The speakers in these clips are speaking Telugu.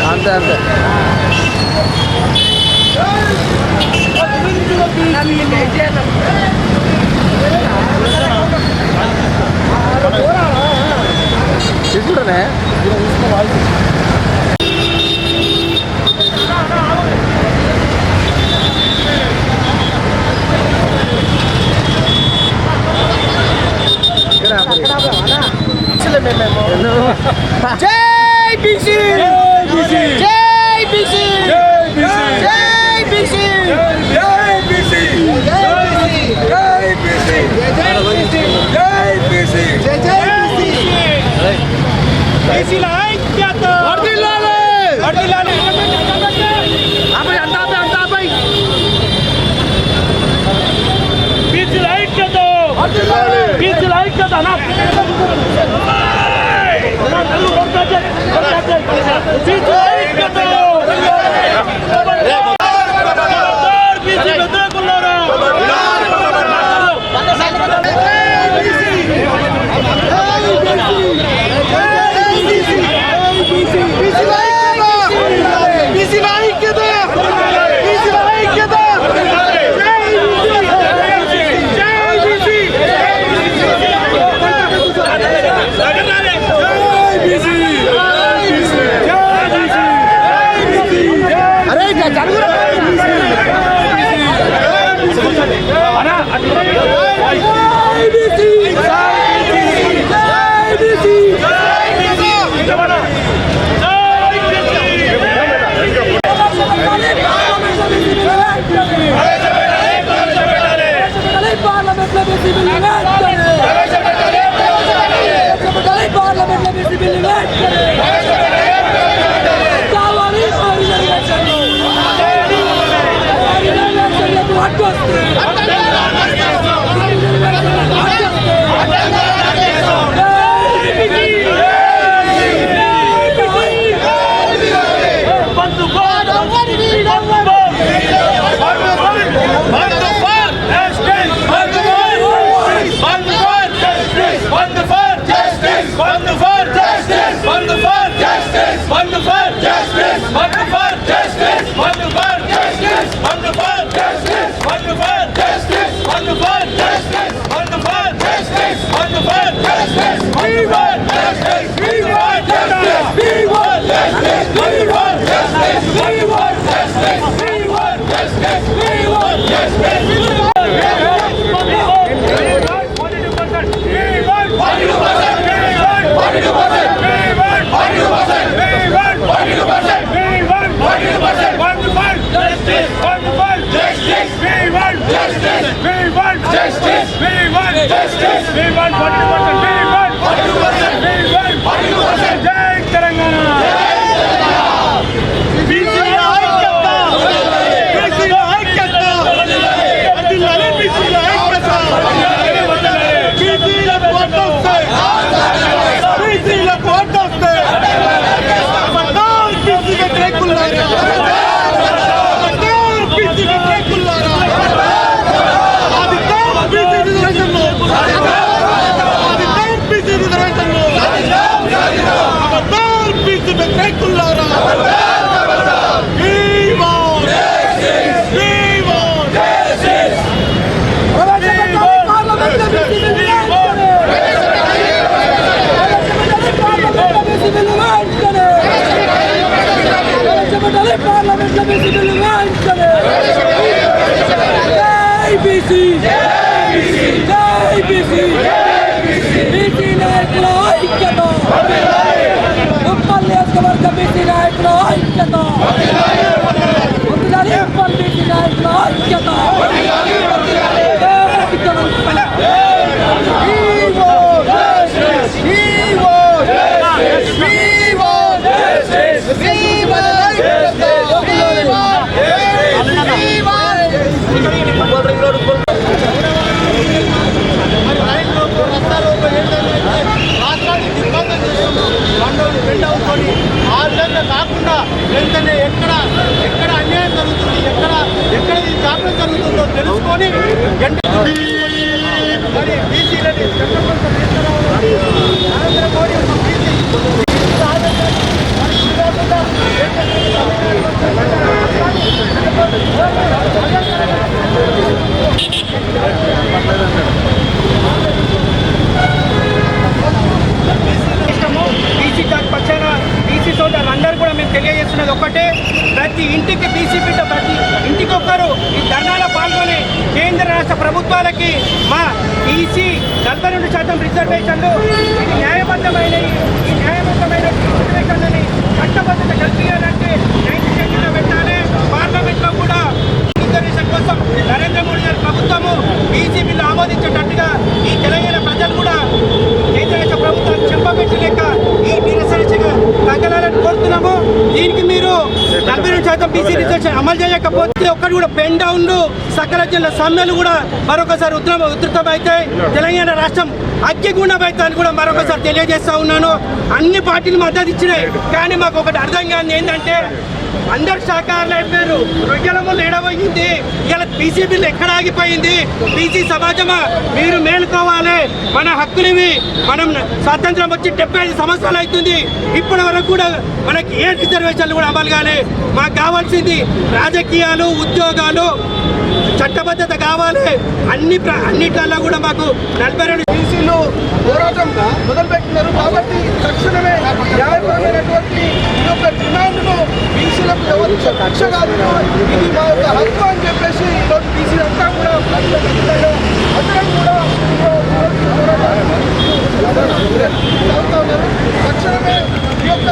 అంతే అంతే తీసుకుంటానే జై బీసీ జై బీసీ జై బీసీ జై బీసీ జై బీసీ జై బీసీ బీసీల ఐక్యత వర్ధిల్లాలి వర్ధిల్లాలి ఆపై అంతాపై బీసీల ఐక్యత వర్ధిల్లాలి బీసీల ఐక్యత నా Justice! కాకుండా వెంటనే ఎక్కడ అన్యాయం జరుగుతుంది, ఎక్కడ ఈ జాప్యం జరుగుతుందో తెలుసుకొని మరి బీసీలని నరేంద్ర మోడీ బీసీ పక్షాన బీసీ సోదరులందరూ కూడా మేము తెలియజేస్తున్నది ఒక్కటే, ప్రతి ఇంటికి బీసీ బిడ్డ ప్రతి ఇంటికి ఒక్కరు ఈ ధర్నాలో పాల్గొని కేంద్ర రాష్ట్ర ప్రభుత్వాలకి మా బీసీ 42% రిజర్వేషన్లు ఇది న్యాయబద్ధమైన రిజర్వేషన్లని చట్టబద్ధత కల్పించాలంటే 90% పెట్టాలి. పార్లమెంట్లో కూడా రిజర్వేషన్ కోసం నరేంద్ర మోడీ గారి ప్రభుత్వము బీసీ బిల్లు ఆమోదించేటట్టుగా ఈ తెలంగాణ ప్రజలు కూడా కేంద్ర రాష్ట్ర ప్రభుత్వాన్ని చెంపబెట్టలేక ఈ నిరసనగా తగ్గలాలని కోరుతున్నాము. దీనికి మీరు 42% బీసీ రిజర్వేషన్ అమలు చేయకపోతే ఒక్కటి కూడా పెన్ డౌన్లు సకల జిల్లా సమ్మెలు కూడా మరొకసారి ఉధృతమైతే తెలంగాణ రాష్ట్రం అగ్గిగుండం అయితే అని కూడా మరొకసారి తెలియజేస్తా ఉన్నాను. అన్ని పార్టీలు మద్దతు ఇచ్చినాయి, కానీ మాకు ఒకటి అర్థం కాని ఏంటంటే అందరు సహకారులు అయిపోయారు, రొయ్యల ముళ్ళు ఎడబోయింది. ఇలా బీసీ బిల్లు ఎక్కడ ఆగిపోయింది? బీసీ సమాజమా మీరు మేలుకోవాలి. మన హక్కులు మనం స్వాతంత్రం వచ్చి 75 సంవత్సరాలు అవుతుంది, ఇప్పటి వరకు కూడా మనకి ఏ రిజర్వేషన్లు కూడా అమలు కాలే. మాకు కావాల్సింది రాజకీయాలు, ఉద్యోగాలు, చట్టబద్ధత కావాలి. అన్నిట్లలో కూడా మాకు 42 బీసీలు పోరాటం మొదలుపెట్టినారు. కాబట్టి తక్షణమే న్యాయపరమైనటువంటి ఈ యొక్క డిమాండ్ను బీసీలకు ఎవరు కక్ష కాదు, ఇది మా యొక్క హక్కు అని చెప్పేసి ఈరోజు బీసీ అంతా కూడా అందరం కూడా తక్షణమే ఈ యొక్క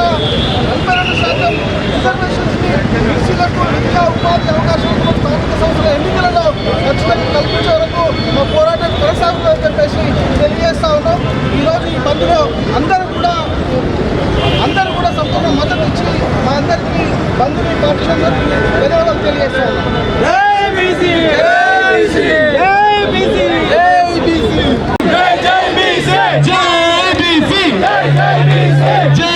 42% రిజర్వేషన్స్ని బీసీలకు విద్యా ఉపాధి అవకాశాలు స్థానిక సంస్థల ఎన్నికలలో ఖచ్చితంగా కల్పించే వరకు మా పోరాటం కొనసాగుతుందని చెప్పేసి తెలియజేస్తా ఉన్నాం. ఈరోజు ఈ బంద్లో అందరూ కూడా సంపూర్ణ మద్దతు ఇచ్చి మా అందరికీ బంధుని పార్టీలందరికీ ధన్యవాదాలు తెలియజేస్తా ఉన్నాం. జై బీసీ, జై బీసీ, జై బీసీ, జై బీసీ, జై జై బీసీ, జై బీసీ, జై బీసీ, జై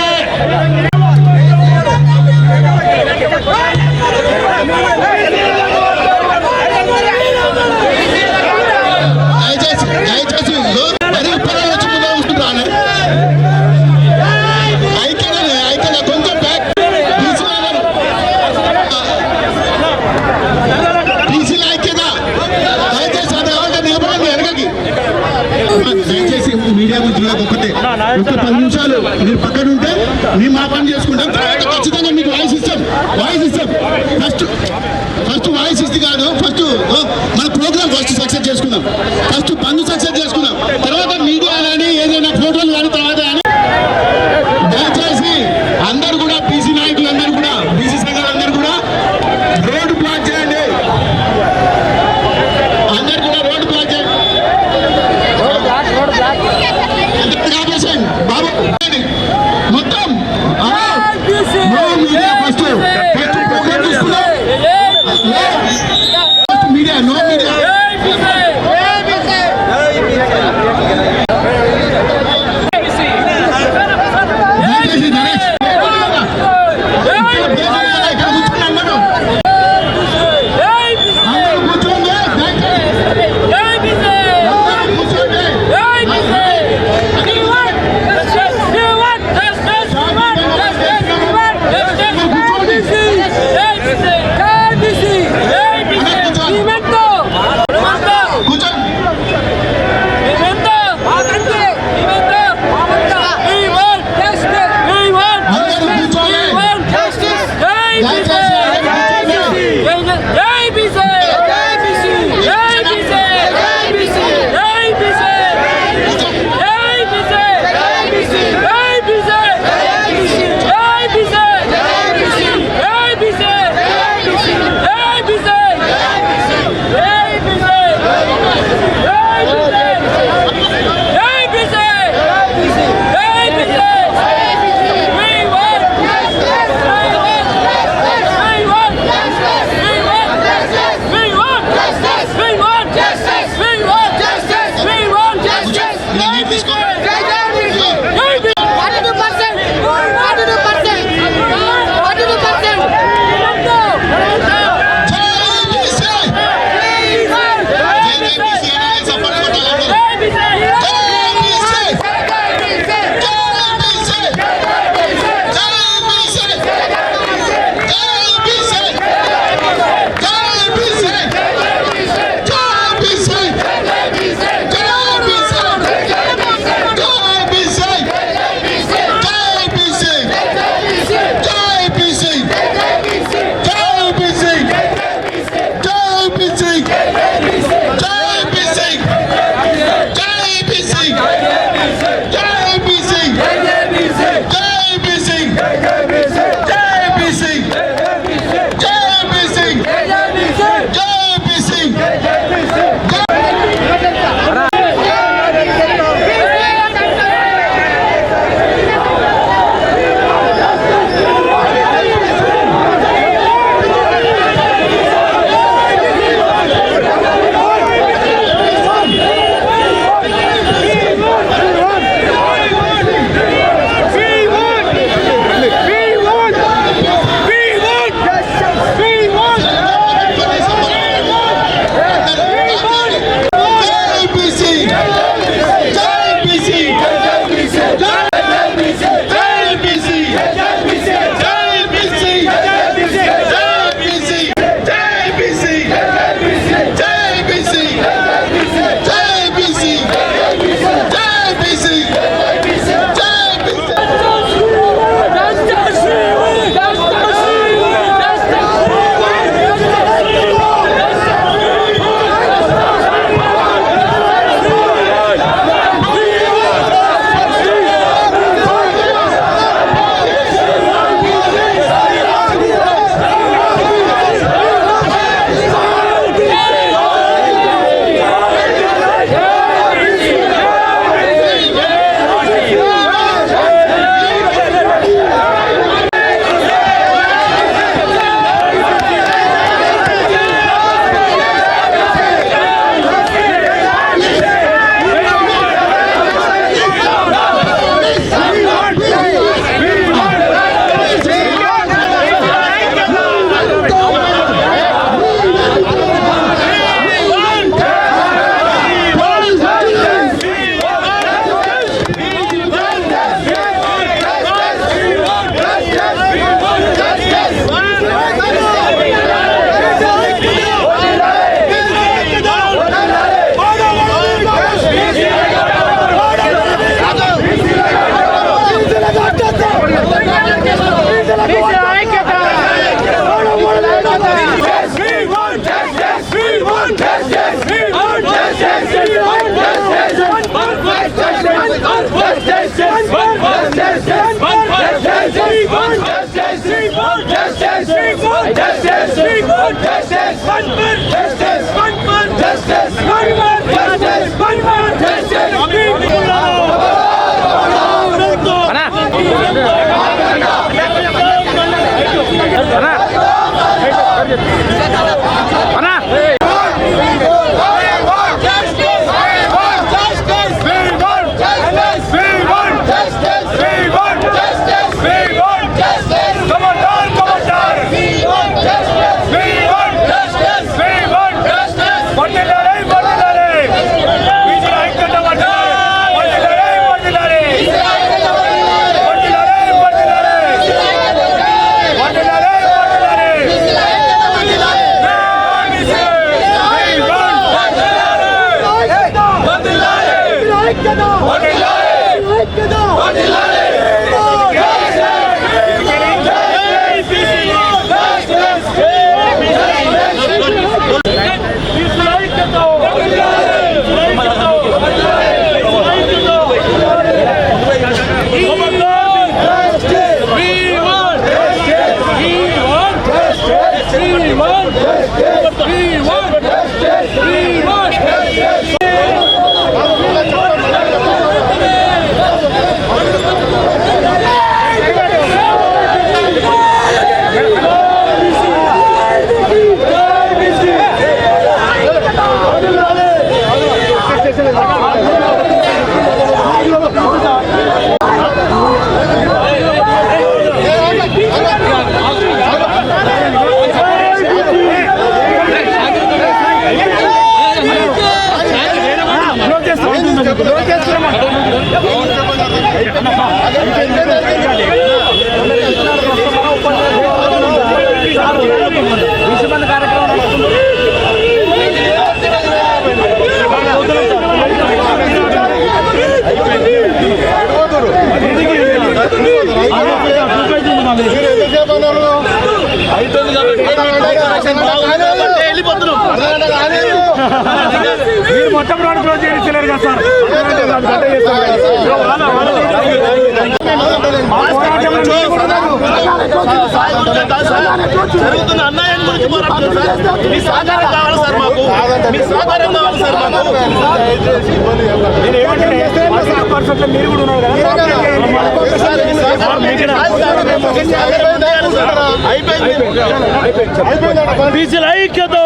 దయచేసి మీడియా మిత్రులకు ఒకటే, ఒక 10 నిమిషాలు మీరు పక్కన ఉంటే మేము మా పని చేసుకుంటాం. తర్వాత ఖచ్చితంగా మీకు వాయిస్ ఇస్తాం. ఫస్ట్ వాయిస్ ఇస్తే కాదు, ఫస్ట్ మన ప్రోగ్రామ్ సక్సెస్ చేసుకుందాం. ఫస్ట్ బంద్ సక్సెస్ చేసుకుందాం, తర్వాత మీడియా కానీ ఏదైనా ఫోటోలు కానీ తర్వాత కానీ. దయచేసి అందరూ కూడా బీసీ నాయకులు అందరూ కూడా, బీసీ సంఘాలందరూ కూడా రోడ్డు బ్లాక్ చేయండి. మీడియా నో మీడియా అన్నా మీరు మొత్తం రోడ్డు క్లోజ్ చేయలేరు కదా సార్. జరుగుతున్న అన్యాయం గురించి మీ సహకారం కావాలి సార్. మాకు మీ సహకారం కావాలి సార్. మాకు మీరు కూడా ఉన్నారు కదా. బీసీల ఐక్యత,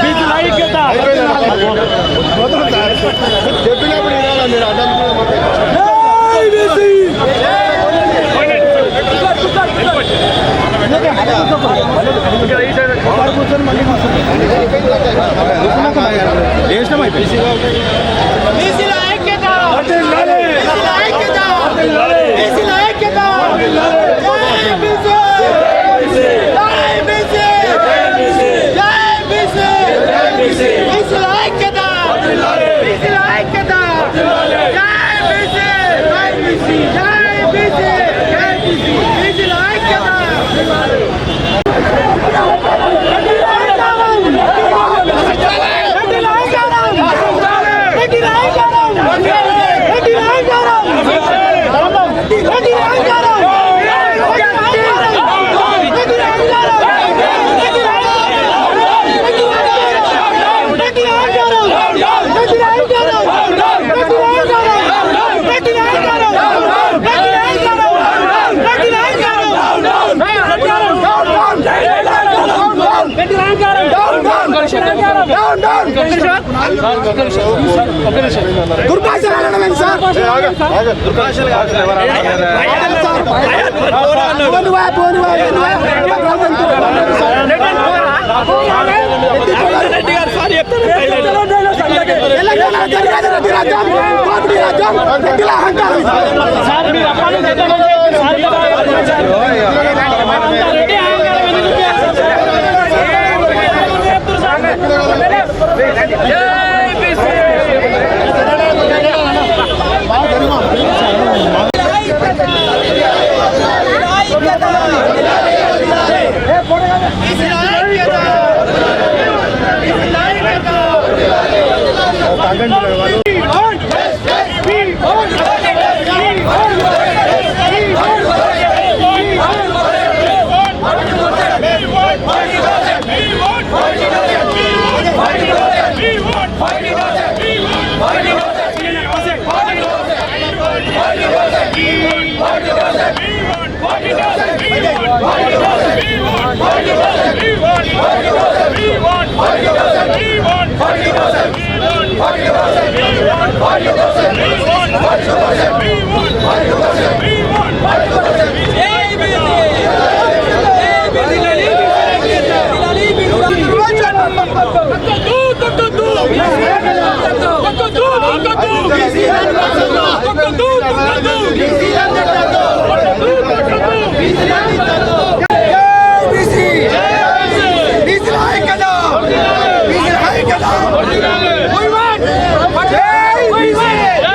బీసీల ఐక్యత. చెప్పినప్పుడు మీరు బీసీల ఐక్యత, బీసీల ఐక్యత, బీసీల ఐక్యత. జై బీసీ, జై బీసీ, జై బీసీ, బీసీల ఐక్యత, బీసీల ఐక్యత. జై బీసీ, జై బీసీ, జై బీసీ, జై బీసీ, బీసీల ఐక్యత. We want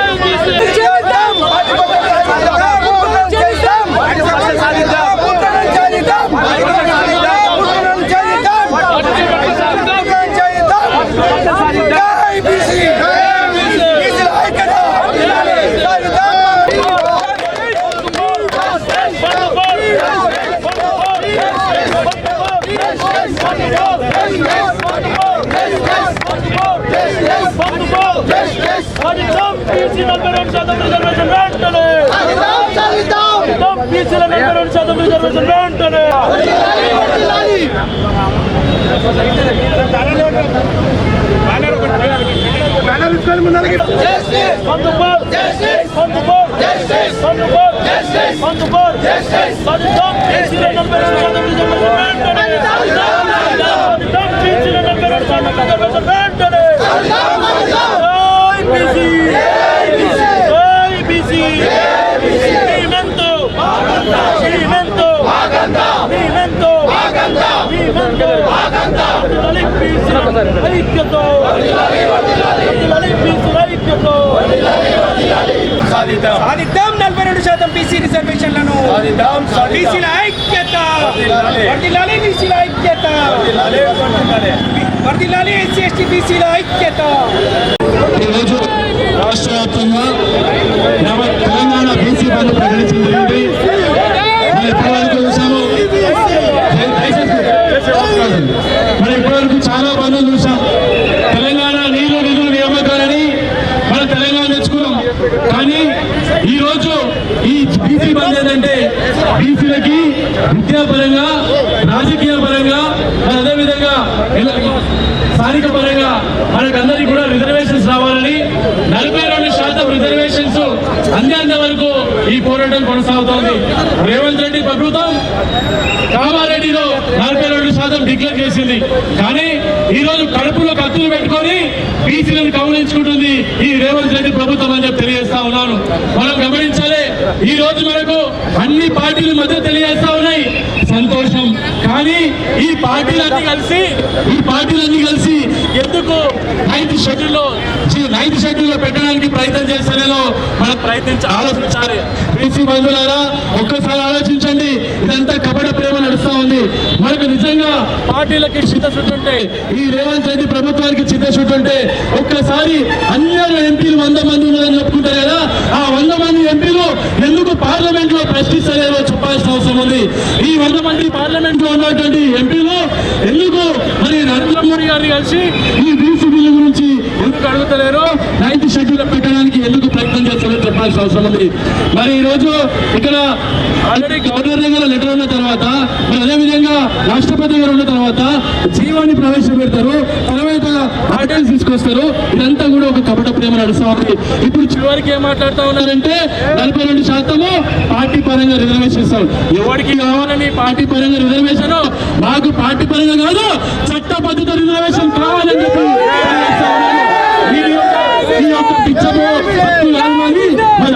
సాధిద్దాం 42% బీసీ రిజర్వేషన్లను బీసీల ఐక్యత వర్ధిల్లాలి బీసీల ఐక్యత వర్ధిల్లాలి ఎస్సీ ఎస్టీ బీసీల ఐక్యత ఈరోజు రాష్ట్ర వ్యాప్తంగా తెలంగాణ బీసీ బంద్ ప్రకటించింది. మరి ఇప్పటివరకు చూసాము, మరి ఇప్పటివరకు చాలా బంధువులు చూసాం. తెలంగాణ నీళ్లు నిధులు నియామకాలని మన తెలంగాణ తెచ్చుకున్నాం. కానీ ఈరోజు ఈ బీసీ బంద్ ఏంటంటే బీసీలకి విద్యాపరంగా, రాజకీయ పరంగా, అదేవిధంగా స్థానిక పరంగా మనకందరికీ కూడా రిజర్వేషన్స్ రావాలని 42% రిజర్వేషన్స్ అందేంత వరకు ఈ పోరాటం కొనసాగుతోంది. రేవంత్ రెడ్డి ప్రభుత్వం కామారెడ్డిలో 42% డిక్లేర్ చేసింది. కానీ ఈ రోజు కడుపులో కత్తులు పెట్టుకొని బీసీలను కౌలించుకుంటుంది ఈ రేవంత్ రెడ్డి ప్రభుత్వం అని చెప్పి తెలియజేస్తా ఉన్నాను. మనం గమనించాలి, ఈ రోజు మనకు అన్ని పార్టీలు మధ్య తెలియజేస్తా ఉన్నాయి, సంతోషం. కానీ ఈ పార్టీలన్నీ కలిసి ఎందుకు 9th షెడ్యూల్లో పెట్టడానికి ప్రయత్నం చేస్తలేదో మనం ఆలోచించాలి. బీసీ బంధువులారా, ఒక్కసారి ఆలోచించండి. ఇదంతా కపట ప్రేమ నడుస్తా ఉంది. మనకు నిజంగా పార్టీలకి చిత్తశుద్ధి ఉంటే, ఈ రేవంత్ రెడ్డి ప్రభుత్వానికి చిత్తశుద్ధి ఉంటే ఒక్కసారి అందరూ ఎంపీలు 100 మంది ఉన్నారని చెప్పుకుంటారు కదా, ఆ 100 మంది ఎంపీలు ఎందుకు పార్లమెంట్ లో ప్రశ్నిస్తలేరో చెప్పాల్సిన అవసరం ఉంది. ఈ 100 మంది పార్లమెంట్ లో ఉన్నటువంటి ఎంపీలు ఎందుకు మరి నరేంద్ర మోడీ గారిని కలిసి ఈ బీసీ బిల్లు గురించి ఎందుకు అడుగుతలేరు, 9th షెడ్యూల్ పెట్టడానికి ఎందుకు ప్రయత్నం చేస్తారో చెప్పాల్సిన అవసరం ఉంది. మరి ఈ రోజు ఇక్కడ ఆల్రెడీ గవర్నర్ దగ్గర లెటర్ ఉన్న తర్వాత, మరి అదేవిధంగా రాష్ట్రపతి గారు ఉన్న తర్వాత జీవాన్ని ప్రవేశపెడతారు, తర్వాత ఆర్డినెన్స్ తీసుకొస్తారు. ఇదంతా కూడా ఒక కపట ప్రేమ నడుస్తా ఉంది. ఇప్పుడు చివరికి ఏం మాట్లాడుతూ ఉన్నారంటే 42% పార్టీ పరంగా రిజర్వేషన్ ఇస్తాం. ఎవరికి కావాలని పార్టీ పరంగా రిజర్వేషన్? మాకు పార్టీ పరంగా కాదు, చట్టబద్ధత రిజర్వేషన్ కావాలని చెప్పి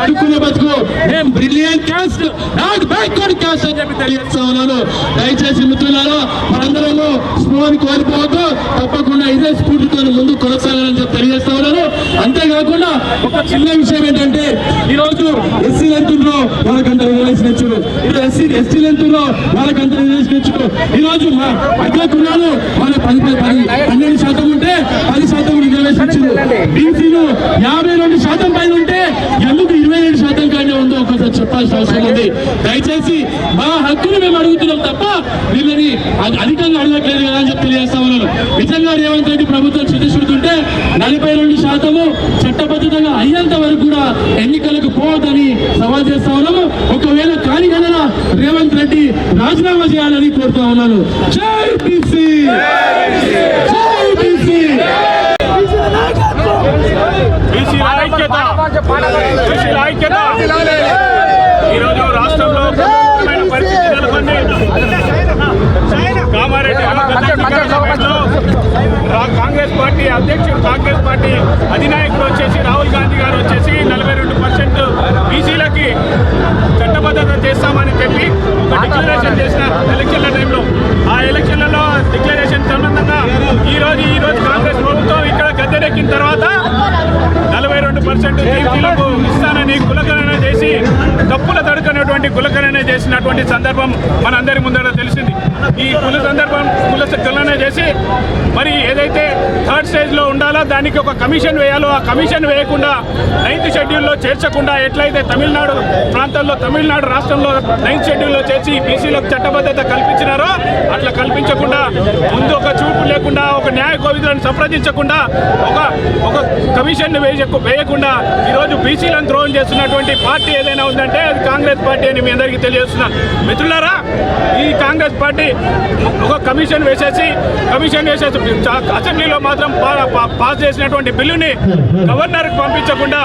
అడుక్కునే బతుకు మేము brilliant caste, not backward caste అని చెప్పి తెలియజేస్తా ఉన్నాను. దయచేసి మిత్రులారా, మనందరము స్పృహని కోల్పోవద్దు, తప్పకుండా ఇదే స్ఫూర్తితో ముందు కొనసాగాలని చెప్పి తెలియజేస్తా ఉన్నాను. అంతేకాకుండా ఒక చిన్న విషయం ఏంటంటే, ఈ రోజు ఎస్సీలు ఎంతుండ్రో వాళ్ళకంత రిజర్వేషన్ ఇచ్చారు, ఎస్టీలు ఎంతుండ్రో వాళ్ళకంత రిజర్వేషన్ ఇచ్చారు. ఈ రోజు మా అగ్రకులాలు వాళ్ళ 12% ఉంటే 10% రిజర్వేషన్ ఇచ్చారు. బీసీలు 52% పైన ఉంటే ఎందుకు 27% కానీ ఉందో ఒకసారి చెప్పాల్సిన అవసరం ఉంది. దయచేసి మా హక్కులు మేము అడుగుతున్నాం తప్ప వీళ్ళని అధికంగా అడగట్లేదు కదా అని చెప్పి తెలియజేస్తా ఉన్నాను. నిజంగా రేవంత్ రెడ్డి ప్రభుత్వం చిత్తశుద్ధి ఉంటే 42% చట్టబద్ధంగా అయ్యేంత వరకు కూడా ఎన్నికలకు పోవద్దని సవాల్ చేస్తా ఉన్నాము. ఒకవేళ కాని కనుక రేవంత్ రెడ్డి రాజీనామా చేయాలని కోరుతా ఉన్నాను. జై బీసీ, జై బీసీ. ఈరోజు రాష్ట్రంలో పరిస్థితి నెలకొంది. కామారెడ్డి కాంగ్రెస్ పార్టీ అధ్యక్షుడు, కాంగ్రెస్ పార్టీ అధినాయకుడు వచ్చేసి రాహుల్ గాంధీ గారు వచ్చేసి 42% బీసీలకి చట్టబద్ధత చేస్తామని చెప్పి ఒక డిక్లరేషన్ చేసినారు ఎలక్షన్ల టైంలో. ఆ ఎలక్షన్లలో డిక్లరేషన్ సంబంధంగా ఈ రోజు కాంగ్రెస్ ప్రభుత్వం ఇక్కడ గద్దెనెక్కిన తర్వాత 42% బీసీలకు ఇస్తానని కులగణన చేసి తప్పుల తడుకని చేసినటువంటి కులకరణ చేసినటువంటి సందర్భం మనందరి ముందర తెలిసింది. ఈ కులకరణ చేసి మరి ఏదైతే థర్డ్ స్టేజ్లో ఉండాలో దానికి ఒక కమిషన్ వేయాలో ఆ కమిషన్ వేయకుండా 9th షెడ్యూల్లో చేర్చకుండా ఎట్లయితే తమిళనాడు ప్రాంతంలో తమిళనాడు రాష్ట్రంలో 9th షెడ్యూల్లో చేర్చి బీసీలకు చట్టబద్ధత కల్పించినారో అట్లా కల్పించకుండా ముందు ఒక చూపు లేకుండా ఒక న్యాయ కోవిదులను సంప్రదించకుండా ఒక కమిషన్ వేయకుండా ఈరోజు బీసీలను ద్రోహం చేస్తున్నటువంటి పార్టీ ఏదైనా ఉందంటే అది కాంగ్రెస్ పార్టీ అని మీ అందరికీ తెలియజేస్తున్నాను. మిత్రులారా, ఈ కాంగ్రెస్ పార్టీ ఒక కమిషన్ వేసేసి అసెంబ్లీలో మాత్రం పాస్ చేసినటువంటి బిల్లుని గవర్నర్కి పంపించకుండా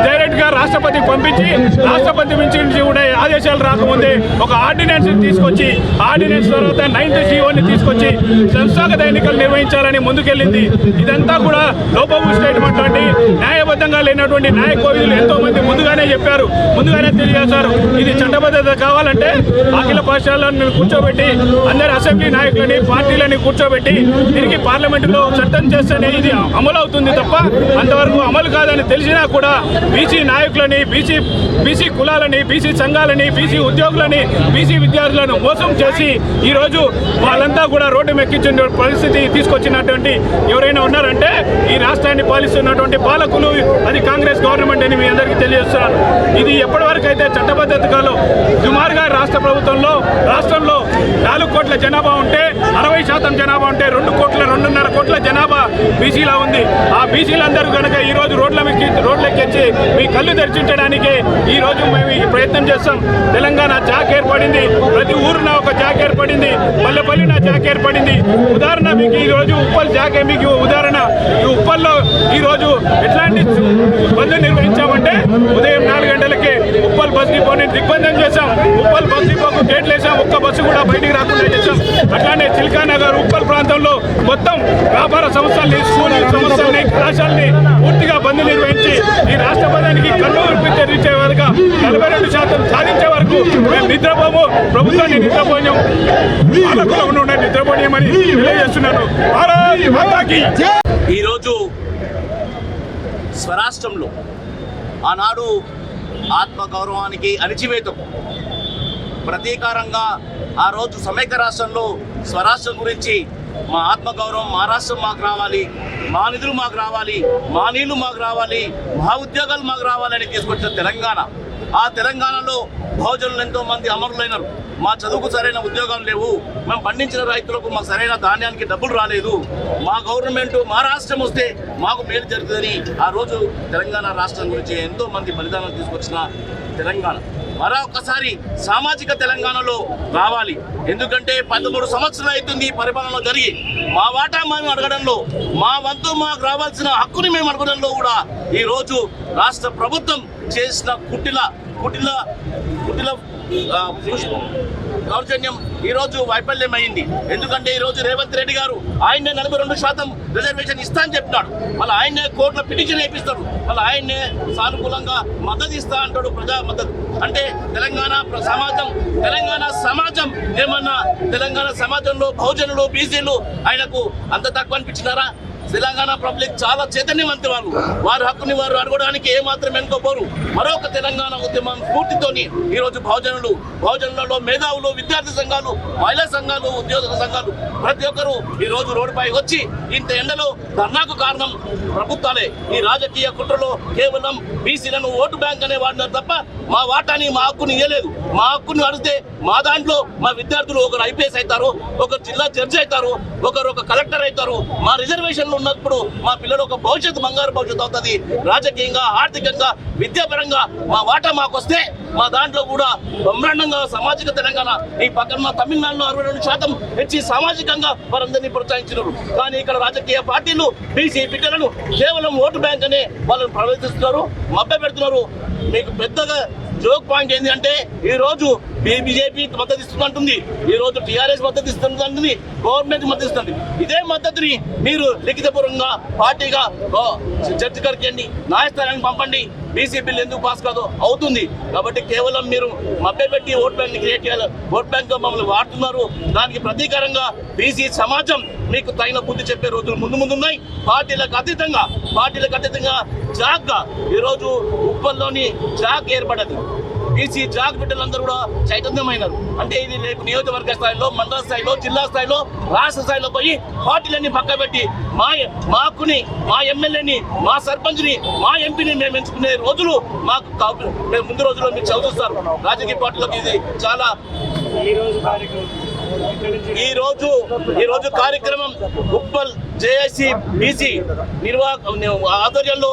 డైరెక్ట్గా రాష్ట్రపతికి పంపించి రాష్ట్రపతి నుంచి కూడా ఆదేశాలు రాకముందే ఒక ఆర్డినెన్స్ తీసుకొచ్చి ఆర్డినెన్స్ తర్వాత 9th జీవోని తీసుకొచ్చి సంస్థాగత ఎన్నికలు నిర్వహించాలని ముందుకెళ్ళింది. ఇదంతా కూడా లోపభూ స్టేట్మెంట్ అండి. న్యాయబద్ధంగా లేనటువంటి న్యాయ కోవిదులు ఎంతో మంది ముందుగానే తెలియజేశారు. ఇది చట్టబద్ధత కావాలంటే అఖిల పక్షాలను కూర్చోబెట్టి అందరి అసెంబ్లీ నాయకులని పార్టీలని కూర్చోబెట్టి తిరిగి పార్లమెంటులో చట్టం చేస్తేనే ఇది అమలు అవుతుంది తప్ప అంతవరకు అమలు కాదని తెలిసినా కూడా బీసీ నాయకులని బీసీ కులాలని బీసీ సంఘాలని బీసీ ఉద్యోగులని బీసీ విద్యార్థులను మోసం చేసి ఈరోజు వాళ్ళంతా కూడా రోడ్డు మెక్కించిన పరిస్థితి తీసుకొచ్చినటువంటి ఎవరైనా ఉన్నారంటే ఈ రాష్ట్రాన్ని పాలిస్తున్నటువంటి పాలకులు, అది కాంగ్రెస్ గవర్నమెంట్ అని మీ అందరికీ తెలియజేస్తున్నారు. ఇది ఎప్పటివరకు అయితే చట్టబద్ధత కాలో సుమారుగా రాష్ట్రంలో 4 కోట్ల జనాభా ఉంటే 60% జనాభా ఉంటే 2.5 కోట్ల జనాభా బీసీలా ఉంది. ఆ బీసీలందరూ కనుక ఈ రోజు రోడ్లెక్కించి మీ కళ్ళు తెరిచించడానికి ఈ రోజు మేము ఈ ప్రయత్నం చేస్తాం. తెలంగాణ జాక్ ఏర్పడింది, ప్రతి ఊరున ఒక జాక్ ఏర్పడింది, పల్లెపల్లిన జాక్ ఏర్పడింది. ఉదాహరణ మీకు ఈ రోజు ఉప్పల్ జాకే మీకు ఉదాహరణ. ఈ ఉప్పల్లో ఈ రోజు ఎట్లాంటి బంద్ నిర్వహించామంటే ఉదయం 4 గంటలకే ఉప్పల్ బస్ డిపోని దిగ్బంధం చేశాం. ఉప్పల్ బస్ డిపోకు గేట్లు వేసాం, ఒక్క బస్సు కూడా బయటికి రాకుండా చేశాం. అట్లానే చిల్కానగర్ ఉప్పల్ ప్రాంతంలో మొత్తం వ్యాపార సంస్థల్ని, స్కూల్ సంస్థల్ని, కళాశాలని పూర్తిగా బంద్ నిర్వహించి ఈ రాష్ట్ర పదానికి కన్ను తెరిచే వరకు 42% సాధించే వరకు మేము నిద్రపోము, ప్రభుత్వాన్ని నిద్రపోయాం, పాలకులు ఉండే నిద్రపోయామని తెలియజేస్తున్నాను. ఈరోజు స్వరాష్ట్రంలో ఆనాడు ఆత్మగౌరవానికి అణిచివేతకు ప్రతీకారంగా ఆ రోజు సమైక్య రాష్ట్రంలో స్వరాష్ట్రం గురించి మా ఆత్మగౌరవం, మా రాష్ట్రం మాకు రావాలి, మా నిధులు మాకు రావాలి, మా నీళ్లు మాకు రావాలి, మా ఉద్యోగాలు మాకు రావాలని తీసుకొచ్చిన తెలంగాణ. ఆ తెలంగాణలో బహుజనులు ఎంతో మంది అమరులైనారు. మా చదువుకు సరైన ఉద్యోగాలు లేవు, మేము పండించిన రైతులకు మాకు సరైన ధాన్యానికి డబ్బులు రాలేదు, మా గవర్నమెంట్ మా రాష్ట్రం వస్తే మాకు మేలు జరుగుతుందని ఆ రోజు తెలంగాణ రాష్ట్రం గురించి ఎంతో మంది బలిదానాలు తీసుకొచ్చిన తెలంగాణ మరొకసారి సామాజిక తెలంగాణలో రావాలి. ఎందుకంటే 13 సంవత్సరాలు అవుతుంది పరిపాలన జరిగి మా వాటా మేము అడగడంలో, మా వంతు మాకు రావాల్సిన హక్కుని మేము అడగడంలో కూడా ఈరోజు రాష్ట్ర ప్రభుత్వం చేసిన కుటిల దౌర్జన్యం ఈరోజు వైఫల్యమైంది. ఎందుకంటే ఈరోజు రేవంత్ రెడ్డి గారు ఆయన్నే 42% రిజర్వేషన్ ఇస్తా అని చెప్పినాడు. మళ్ళీ ఆయన్నే కోర్టులో పిటిషన్ వేయిస్తాడు, మళ్ళీ ఆయన్నే సానుకూలంగా మద్దతు ఇస్తా అంటాడు, ప్రజా మద్దతు. అంటే తెలంగాణ సమాజం ఏమన్నా తెలంగాణ సమాజంలో బహుజనులు బీసీలు ఆయనకు అంత తక్కువ అనిపించినారా? తెలంగాణ పబ్లిక్ చాలా చైతన్యవంతులు, వారి హక్కుని వారు అడగడానికి ఏమాత్రం వెనుకోపోరు. మరొక తెలంగాణ ఉద్యమం స్ఫూర్తితోని ఈరోజు బహుజనులలో మేధావులు, విద్యార్థి సంఘాలు, మహిళా సంఘాలు, ఉద్యోగ సంఘాలు ప్రతి ఒక్కరూ ఈరోజు రోడ్డుపై వచ్చి ఇంత ఎండలో ధర్నాకు కారణం ప్రభుత్వాలే. ఈ రాజకీయ కుట్రలో కేవలం బీసీలను ఓటు బ్యాంక్ అనే వాడినారు తప్ప మా వాటాని, మా హక్కుని ఇవ్వలేదు. మా హక్కుని అడిగితే మా దాంట్లో మా విద్యార్థులు ఒకరు ఐపీఎస్ అవుతారు, ఒకరు జిల్లా జడ్జి అవుతారు, ఒకరు ఒక కలెక్టర్ అవుతారు. మా రిజర్వేషన్లు ఉన్నప్పుడు మా పిల్లలు ఒక భవిష్యత్తు, బంగారు భవిష్యత్తు అవుతుంది. రాజకీయంగా, ఆర్థికంగా, విద్యాపరంగా మా వాటా మాకు వస్తే మా దాంట్లో కూడా బ్రహ్మాండంగా సామాజిక తెలంగాణ. ఈ పక్కన తమిళనాడులో 62% హెచ్చి సామాజికంగా వారందరినీ ప్రోత్సహించినారు. కానీ ఇక్కడ రాజకీయ పార్టీలు బీసీ బిడ్డలను కేవలం ఓటు బ్యాంక్ అనే వాళ్ళని ప్రవేశిస్తున్నారు, మభ్య పెడుతున్నారు. మీకు పెద్దగా జోక్ పాయింట్ ఏంటి అంటే ఈ రోజు బీజేపీ మద్దతు ఇస్తుందంటుంది, ఈ రోజు టీఆర్ఎస్ మద్దతు ఇస్తుందంటుంది, గవర్నమెంట్ మద్దతు ఇస్తుంది. ఇదే మద్దతుని మీరు లిఖితపూర్వకంగా పార్టీగా జడ్జి గారికి న్యాయస్థానానికి పంపండి. బీసీ బిల్ ఎందుకు పాస్ కాదు అవుతుంది. కాబట్టి కేవలం మీరు మభ్యపెట్టి ఓట్ బ్యాంక్ క్రియేట్ చేయాలి, ఓట్ బ్యాంక్ మమ్మల్ని వాడుతున్నారు. దానికి ప్రతీకారంగా బీసీ సమాజం మీకు తగిన బుద్ధి చెప్పే రోజులు ముందున్నాయి. పార్టీలకు అతీతంగా జాగ్గా ఈరోజు ఉప్పల్లోని జాగ్ ఏర్పడది. బీసీ జాగ్ బిడ్డలందరూ కూడా చైతన్యమైనారు. అంటే ఇది రేపు నియోజకవర్గ స్థాయిలో, మండల స్థాయిలో, జిల్లా స్థాయిలో, రాష్ట్ర స్థాయిలో పోయి పార్టీలన్నీ పక్కబెట్టి మాకుని, మా ఎమ్మెల్యేని, మా సర్పంచ్ని, మా ఎంపీని మేము ఎంచుకునే రోజులు మాకు ముందు రోజుల్లో మీరు చదువుతారు. రాజకీయ పార్టీలకు ఇది చాలా ఈ రోజు కార్యక్రమం ఉప్పల్ జేఏసీ బీసీ ఆధ్వర్యంలో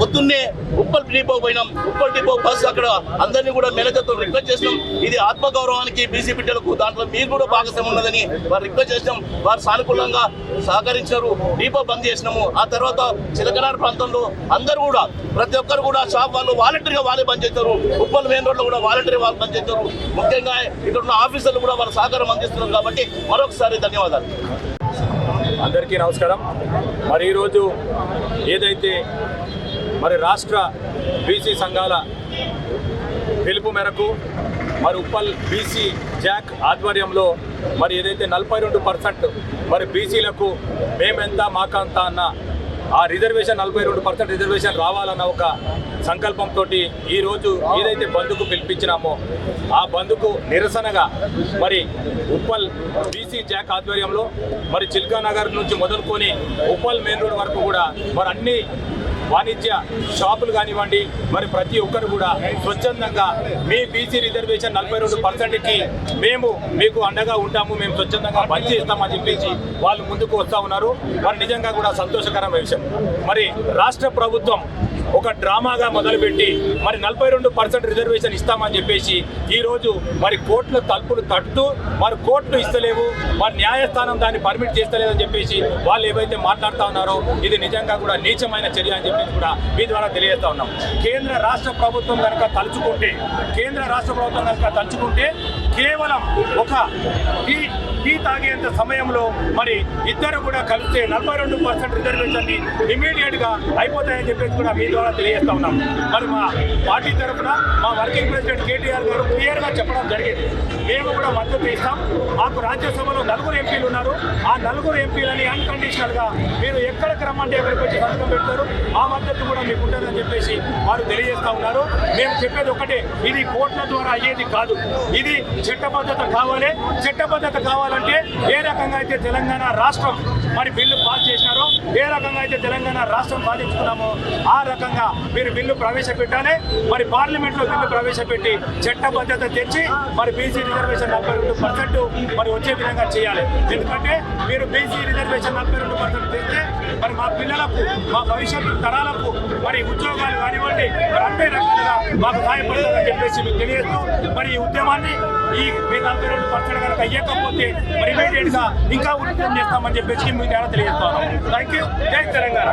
పొద్దున్నే ఉప్పల్ డిపో పోయినాం. ఉప్పల్ డిపో బస్సు అక్కడ అందరినీ కూడా మేనేజర్తో రిక్వెస్ట్ చేసినాం. ఇది ఆత్మగౌరవానికి బీసీ బిడ్డలకు, దాంట్లో మీరు కూడా భాగస్వామ్యం ఉన్నదని వారు రిక్వెస్ట్ చేసినాం. వారు సానుకూలంగా సహకరించారు. డిపో బంద్ చేసినాము. ఆ తర్వాత చిలకనార్ ప్రాంతంలో అందరూ కూడా ప్రతి ఒక్కరు కూడా షాప్ వాళ్ళు వాలంటరీగా వాళ్ళే బంద్ చేస్తారు. ఉప్పల్ మెయిన్ రోడ్లో కూడా వాలంటరీ వాళ్ళు బంద్ చేస్తారు. ముఖ్యంగా ఇక్కడ ఉన్న ఆఫీసర్లు కూడా వాళ్ళ సహకారం అందిస్తున్నారు. కాబట్టి మరొకసారి ధన్యవాదాలు. అందరికీ నమస్కారం. మరి ఈరోజు ఏదైతే మరి రాష్ట్ర బీసీ సంఘాల పిలుపు మేరకు మరి ఉప్పల్ బీసీ జాక్ ఆధ్వర్యంలో మరి ఏదైతే 42% మరి బీసీలకు మేమెంత మాకంత అన్న ఆ రిజర్వేషన్ 42% రిజర్వేషన్ రావాలన్న ఒక సంకల్పంతో ఈరోజు ఏదైతే బంద్కు పిలిపించినామో ఆ బంద్కు నిరసనగా మరి ఉప్పల్ బీసీ జాక్ ఆధ్వర్యంలో మరి చిల్కా నగర్ నుంచి మొదలుకొని ఉప్పల్ మెయిన్ రోడ్ వరకు కూడా మరి అన్ని వాణిజ్య షాపులు కానివ్వండి మరి ప్రతి ఒక్కరు కూడా స్వచ్ఛందంగా మీ బీసీ రిజర్వేషన్ 42%కి మేము మీకు అండగా ఉంటాము, మేము స్వచ్ఛందంగా బంద్ చేస్తామని చెప్పేసి వాళ్ళు ముందుకు వస్తూ ఉన్నారు. మరి నిజంగా కూడా సంతోషకరమైన విషయం. మరి రాష్ట్ర ప్రభుత్వం ఒక డ్రామాగా మొదలుపెట్టి మరి 42% రిజర్వేషన్ ఇస్తామని చెప్పేసి ఈరోజు మరి కోర్టుల తలుపులు తట్టుతూ మరి కోర్టులు ఇస్తలేవు, మరి న్యాయస్థానం దాన్ని పర్మిట్ చేస్తలేదని చెప్పేసి వాళ్ళు ఏవైతే మాట్లాడుతూ ఉన్నారో ఇది నిజంగా కూడా నీచమైన చర్య అని చెప్పేసి కూడా మీ ద్వారా తెలియజేస్తా ఉన్నాం. కేంద్ర రాష్ట్ర ప్రభుత్వం కనుక తలుచుకుంటే కేవలం ఒక టీ తాగేంత సమయంలో మరి ఇద్దరు కూడా కలిస్తే 42% రిజర్వేషన్ని ఇమీడియట్గా అయిపోతాయని చెప్పేసి కూడా మీ ద్వారా తెలియజేస్తా ఉన్నాం. మరి మా పార్టీ తరఫున మా వర్కింగ్ ప్రెసిడెంట్ కేటీఆర్ గారు క్లియర్గా చెప్పడం జరిగింది. మేము కూడా మద్దతు ఇస్తాం. మాకు రాజ్యసభలో 4 ఎంపీలు ఉన్నారు. ఆ 4 ఎంపీలని అన్కండిషనల్గా మీరు ఎక్కడికి రమ్మంటే ఎక్కడికి వచ్చి సంతకం పెడతారు, ఆ మద్దతు కూడా మీకు ఉంటుందని చెప్పేసి వారు తెలియజేస్తా ఉన్నారు. మేము చెప్పేది ఒకటే, ఇది కోర్టుల ద్వారా అయ్యేది కాదు. ఇది చట్టబద్ధత కావాలి. చట్టబద్ధత కావాలంటే ఏ రకంగా అయితే తెలంగాణ రాష్ట్రం మరి బిల్లు పాస్ చేసినారో, ఏ రకంగా అయితే తెలంగాణ రాష్ట్రం సాధించుకున్నామో ఆ రకంగా మీరు బిల్లు ప్రవేశపెట్టాలి. మరి పార్లమెంట్లో బిల్లు ప్రవేశపెట్టి చట్టబద్ధత తెచ్చి మరి బీసీ రిజర్వేషన్ 42% మరి వచ్చే విధంగా చేయాలి. ఎందుకంటే మీరు బీసీ రిజర్వేషన్ 42% తెస్తే మరి మా పిల్లలకు, మా భవిష్యత్తు తరాలకు మరి ఉద్యోగాలు కానివ్వండి మరి అన్ని రకాలుగా మాకు సహాయపడుతుందని చెప్పేసి మీకు తెలియజేస్తూ మరి ఈ ఉద్యమాన్ని ఈ 42% కనుక అయ్యకపోతే మరి ఇమీడియట్గా ఇంకా ఉద్యమం చేస్తామని చెప్పేసి మీకు తెలియజేస్తాను. Thank you. జై తెలంగాణ.